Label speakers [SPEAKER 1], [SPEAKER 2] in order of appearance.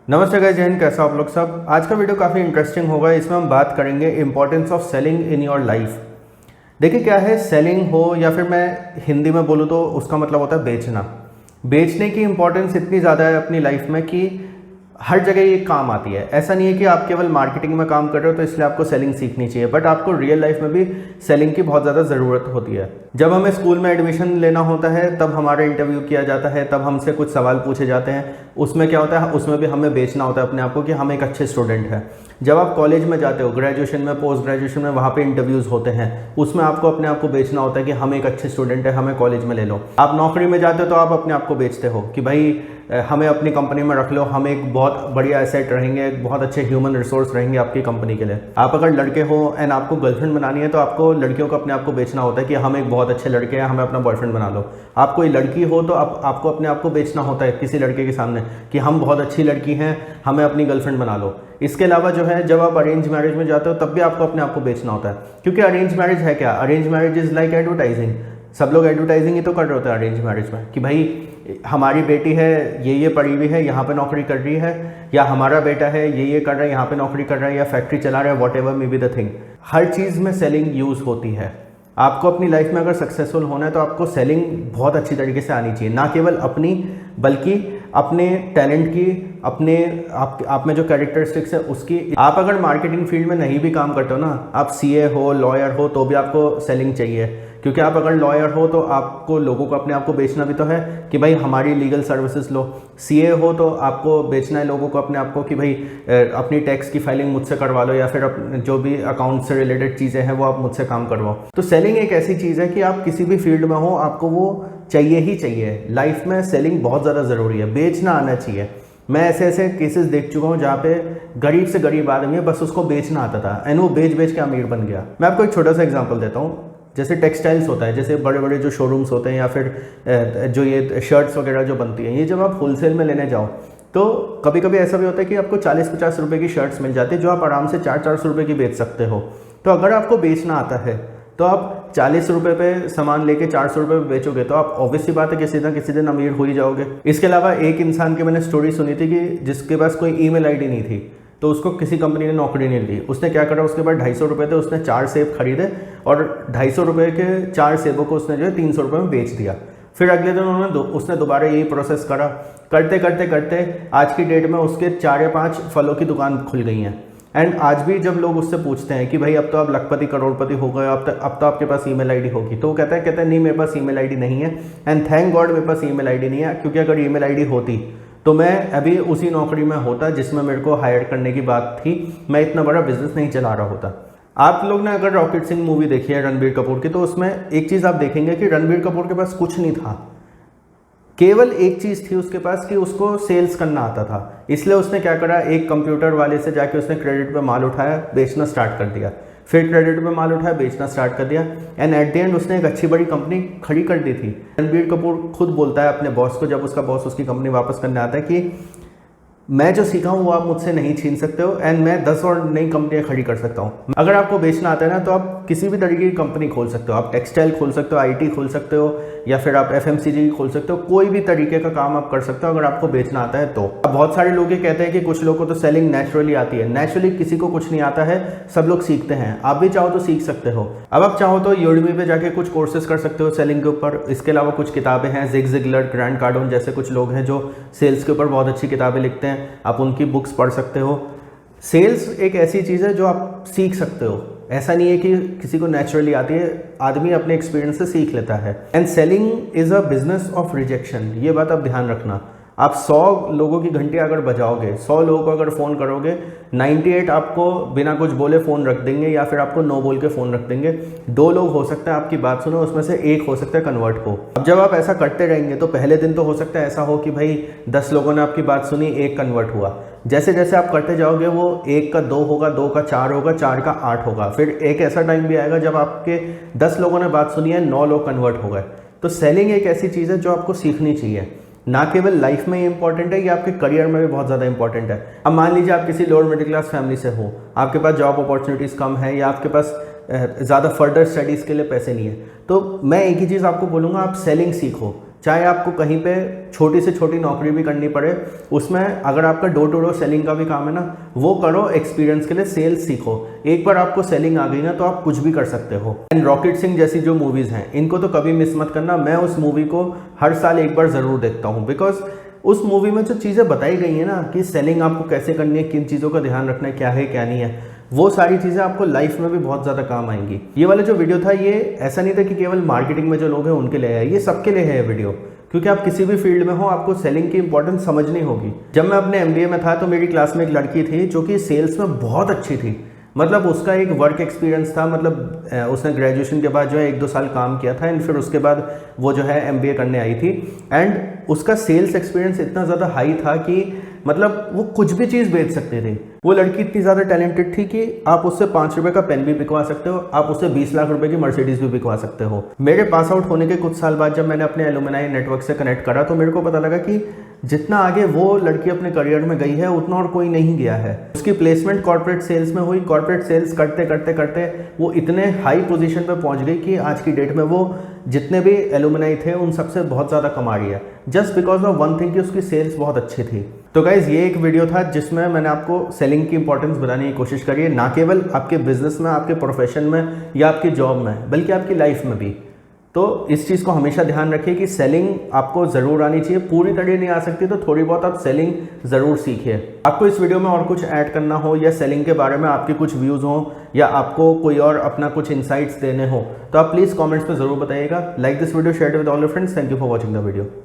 [SPEAKER 1] नमस्ते गाइस, जय हिंद। कैसा आप लोग सब। आज का वीडियो काफ़ी इंटरेस्टिंग होगा। इसमें हम बात करेंगे importance of selling in your life. देखिए क्या है, सेलिंग हो या फिर मैं हिंदी में बोलूँ तो उसका मतलब होता है बेचना। बेचने की इंपॉर्टेंस इतनी ज़्यादा है अपनी लाइफ में कि हर जगह ये काम आती है। ऐसा नहीं है कि आप केवल मार्केटिंग में काम कर रहे हो तो इसलिए आपको सेलिंग सीखनी चाहिए, बट आपको रियल लाइफ में भी सेलिंग की बहुत ज़्यादा ज़रूरत होती है। जब हमें स्कूल में एडमिशन लेना होता है तब हमारा इंटरव्यू किया जाता है, तब हमसे कुछ सवाल पूछे जाते हैं। उसमें क्या होता है, उसमें भी हमें बेचना होता है अपने आप को कि हम एक अच्छे स्टूडेंट हैं। जब आप कॉलेज में जाते हो, ग्रेजुएशन में, पोस्ट ग्रेजुएशन में, वहाँ पे इंटरव्यूज़ होते हैं, उसमें आपको अपने आप को बेचना होता है कि हम एक अच्छे स्टूडेंट हैं, हमें कॉलेज में ले लो। आप नौकरी में जाते हो तो आप अपने आप को बेचते हो कि भाई हमें अपनी कंपनी में रख लो, हम एक बहुत बढ़िया एसेट रहेंगे, एक बहुत अच्छे ह्यूमन रिसोर्स रहेंगे आपकी कंपनी के लिए। आप अगर लड़के हो एंड आपको गर्लफ्रेंड बनानी है तो आपको लड़कियों को अपने आप को बेचना होता है कि हम एक बहुत अच्छे लड़के हैं, हमें अपना बॉयफ्रेंड बना लो। आप कोई लड़की हो तो आपको अपने आप को बेचना होता है किसी लड़के के सामने कि हम बहुत अच्छी लड़की हैं, हमें अपनी गर्लफ्रेंड बना लो। इसके अलावा जो है, जब आप अरेंज मैरिज में जाते हो तब भी आपको अपने आप को बेचना होता है, क्योंकि अरेंज मैरिज है क्या, arrange marriage is like advertising. सब लोग एडवर्टाइजिंग ही तो कर रहे होते हैं अरेंज मैरिज में कि भाई हमारी बेटी है, ये पढ़ी हुई है, यहाँ पे नौकरी कर रही है, या हमारा बेटा है, ये कर रहा है, यहाँ पे नौकरी कर रहा है, या फैक्ट्री चला रहा है, whatever may be the thing. हर चीज़ में सेलिंग यूज़ होती है। आपको अपनी लाइफ में अगर सक्सेसफुल होना है तो आपको सेलिंग बहुत अच्छी तरीके से आनी चाहिए, ना केवल अपनी बल्कि अपने टैलेंट की, अपने आप में जो कैरेक्टरिस्टिक्स है उसकी। आप अगर मार्केटिंग फील्ड में नहीं भी काम करते हो ना, आप सीए हो, लॉयर हो, तो भी आपको सेलिंग चाहिए, क्योंकि आप अगर लॉयर हो तो आपको लोगों को अपने आप को बेचना भी तो है कि भाई हमारी लीगल सर्विसेज लो। सीए हो तो आपको बेचना है लोगों को अपने आप को कि भाई अपनी टैक्स की फाइलिंग मुझसे करवा लो, या फिर जो भी अकाउंट से रिलेटेड चीज़ें हैं वो आप मुझसे काम करवाओ। तो सेलिंग एक ऐसी चीज़ है कि आप किसी भी फील्ड में हो, आपको वो चाहिए ही चाहिए। लाइफ में सेलिंग बहुत ज़्यादा ज़रूरी है, बेचना आना चाहिए। मैं ऐसे ऐसे केसेस देख चुका हूँ जहाँ पे गरीब से गरीब आदमी है, बस उसको बेचना आता था एंड वो बेच बेच के अमीर बन गया। मैं आपको एक छोटा सा एग्जांपल देता हूँ। जैसे टेक्सटाइल्स होता है, जैसे बड़े बड़े जो शोरूम्स होते हैं, या फिर जो ये शर्ट्स वगैरह जो बनती हैं, ये जब आप होलसेल में लेने जाओ तो कभी कभी ऐसा भी होता है कि आपको 40-50 रुपये की शर्ट्स मिल जाती है जो आप आराम से 400-400 रुपये की बेच सकते हो। तो अगर आपको बेचना आता है तो आप 40 रुपये पे सामान लेके 400 रुपये पे बेचोगे तो आप ऑब्वियसली बात है किसी ना किसी दिन अमीर हो ही जाओगे। इसके अलावा एक इंसान की मैंने स्टोरी सुनी थी कि जिसके पास कोई ईमेल आईडी नहीं थी, तो उसको किसी कंपनी ने नौकरी नहीं दी। उसने क्या करा, उसके पास 250 रुपये थे, उसने 4 सेब खरीदे और 250 रुपये के 4 सेबों को उसने जो है 300 रुपये में बेच दिया। फिर अगले दिन उसने दोबारा यही प्रोसेस करा। करते करते करते आज की डेट में उसके 4 या 5 फलों की दुकान खुल गई हैं। एंड आज भी जब लोग उससे पूछते हैं कि भाई अब तो आप लखपति करोड़पति हो गए, अब तो आपके पास ईमेल आईडी होगी, तो वो कहता है नहीं, मेरे पास ईमेल आईडी नहीं है। एंड थैंक गॉड मेरे पास ईमेल आईडी नहीं है, क्योंकि अगर ईमेल आईडी होती तो मैं अभी उसी नौकरी में होता जिसमें मेरे को हायर करने की बात थी। मैं इतना बड़ा बिजनेस नहीं चला रहा होता। आप लोग ने अगर रॉकेट सिंह मूवी देखी है रणबीर कपूर की, तो उसमें एक चीज़ आप देखेंगे कि रणबीर कपूर के पास कुछ नहीं था, केवल एक चीज़ थी उसके पास कि उसको सेल्स करना आता था। इसलिए उसने क्या करा, एक कंप्यूटर वाले से जाके उसने क्रेडिट पे माल उठाया, बेचना स्टार्ट कर दिया। फिर क्रेडिट पे माल उठाया, बेचना स्टार्ट कर दिया, एंड एट द एंड उसने एक अच्छी बड़ी कंपनी खड़ी कर दी थी। रणबीर कपूर खुद बोलता है अपने बॉस को, जब उसका बॉस उसकी कंपनी वापस करने आता है, कि मैं जो सीखा हूँ वो आप मुझसे नहीं छीन सकते हो, एंड मैं 10 और नई कंपनियां खड़ी कर सकता हूँ। अगर आपको बेचना आता है ना तो आप किसी भी तरीके की कंपनी खोल सकते हो। आप टेक्सटाइल खोल सकते हो, आईटी खोल सकते हो, या फिर आप एफएमसीजी खोल सकते हो। कोई भी तरीके का काम आप कर सकते हो अगर आपको बेचना आता है तो। अब बहुत सारे लोग ये कहते हैं कि कुछ लोगों को तो सेलिंग नेचुरली आती है। नेचुरली किसी को कुछ नहीं आता है, सब लोग सीखते हैं। आप भी चाहो तो सीख सकते हो। अब आप चाहो तो यूडेमी पे जाके कुछ कोर्सेज कर सकते हो सेलिंग के ऊपर। इसके अलावा कुछ किताबें हैं, जिग जिगलर, ग्रैंड कार्डोन जैसे कुछ लोग हैं जो सेल्स के ऊपर बहुत अच्छी किताबें लिखते हैं, आप उनकी बुक्स पढ़ सकते हो। सेल्स एक ऐसी चीज़ है जो आप सीख सकते हो। ऐसा नहीं है कि किसी को नेचुरली आती है, आदमी अपने एक्सपीरियंस से सीख लेता है। And selling is a business of rejection, ये बात आप ध्यान रखना। आप 100 लोगों की घंटी अगर बजाओगे, 100 लोगों को अगर फ़ोन करोगे, 98 आपको बिना कुछ बोले फ़ोन रख देंगे, या फिर आपको नो बोल के फ़ोन रख देंगे। 2 लोग हो सकते हैं आपकी बात सुनो, उसमें से एक हो सकता है कन्वर्ट हो। अब जब आप ऐसा करते रहेंगे तो पहले दिन तो हो सकता है ऐसा हो कि भाई 10 लोगों ने आपकी बात सुनी, एक कन्वर्ट हुआ। जैसे जैसे आप करते जाओगे वो 1 का 2 होगा, 2 का 4 होगा, 4 का 8 होगा। फिर एक ऐसा टाइम भी आएगा जब आपके 10 लोगों ने बात सुनी है, 9 लोग कन्वर्ट हो गए। तो सेलिंग एक ऐसी चीज़ है जो आपको सीखनी चाहिए। ना केवल लाइफ में इंपॉर्टेंट है, ये आपके करियर में भी बहुत ज़्यादा इंपॉर्टेंट है। अब मान लीजिए आप किसी लोअर मिडिल क्लास फैमिली से हो, आपके पास जॉब अपॉर्चुनिटीज़ कम है, या आपके पास ज़्यादा फर्दर स्टडीज़ के लिए पैसे नहीं है, तो मैं एक ही चीज़ आपको बोलूँगा, आप सेलिंग सीखो। चाहे आपको कहीं पे छोटी से छोटी नौकरी भी करनी पड़े, उसमें अगर आपका डोर टू डोर सेलिंग का भी काम है ना, वो करो एक्सपीरियंस के लिए, सेल्स सीखो। एक बार आपको सेलिंग आ गई ना तो आप कुछ भी कर सकते हो। एंड रॉकेट सिंह जैसी जो मूवीज़ हैं इनको तो कभी मिस मत करना। मैं उस मूवी को हर साल एक बार ज़रूर देखता हूँ, बिकॉज उस मूवी में जो चीज़ें बताई गई हैं ना कि सेलिंग आपको कैसे करनी है, किन चीज़ों का ध्यान रखना है, क्या है क्या नहीं है, वो सारी चीज़ें आपको लाइफ में भी बहुत ज़्यादा काम आएंगी। ये वाला जो वीडियो था ये ऐसा नहीं था कि केवल मार्केटिंग में जो लोग हैं उनके लिए है, ये सबके लिए है वीडियो, क्योंकि आप किसी भी फील्ड में हो आपको सेलिंग की इंपॉर्टेंस समझनी होगी। जब मैं अपने MBA में था तो मेरी क्लास में एक लड़की थी जो कि सेल्स में बहुत अच्छी थी। मतलब उसका एक वर्क एक्सपीरियंस था, मतलब उसने ग्रेजुएशन के बाद जो है 1-2 साल काम किया था एंड फिर उसके बाद वो जो है MBA करने आई थी। एंड उसका सेल्स एक्सपीरियंस इतना ज़्यादा हाई था कि मतलब वो कुछ भी चीज़ बेच सकते थे। वो लड़की इतनी ज़्यादा टैलेंटेड थी कि आप उससे 5 रुपये का पेन भी बिकवा सकते हो, आप उससे 20 लाख रुपए की मर्सिडीज़ भी बिकवा सकते हो। मेरे पास आउट होने के कुछ साल बाद जब मैंने अपने एलुमनाई नेटवर्क से कनेक्ट करा तो मेरे को पता लगा कि जितना आगे वो लड़की अपने करियर में गई है उतना और कोई नहीं गया है। उसकी प्लेसमेंट कॉर्पोरेट सेल्स में हुई, कॉर्पोरेट सेल्स करते करते करते वो इतने हाई पोजीशन पे पहुंच गई कि आज की डेट में वो जितने भी एलुमनाई थे उन सबसे बहुत ज़्यादा कमा रही है, just because of one thing कि उसकी सेल्स बहुत अच्छी थी। तो गाइज़ ये एक वीडियो था जिसमें मैंने आपको सेलिंग की इंपॉर्टेंस बताने की कोशिश करी है, ना केवल आपके बिजनेस में, आपके प्रोफेशन में या आपकी जॉब में, बल्कि आपकी लाइफ में भी। तो इस चीज़ को हमेशा ध्यान रखिए कि सेलिंग आपको ज़रूर आनी चाहिए। पूरी तरह नहीं आ सकती तो थोड़ी बहुत आप सेलिंग ज़रूर सीखिए। आपको इस वीडियो में और कुछ ऐड करना हो या सेलिंग के बारे में आपके कुछ व्यूज़ हों या आपको कोई और अपना कुछ इंसाइट्स देने हो तो आप प्लीज़ कमेंट्स में ज़रूर बताइएगा। Like this video, share with all your friends. Thank you for watching the video.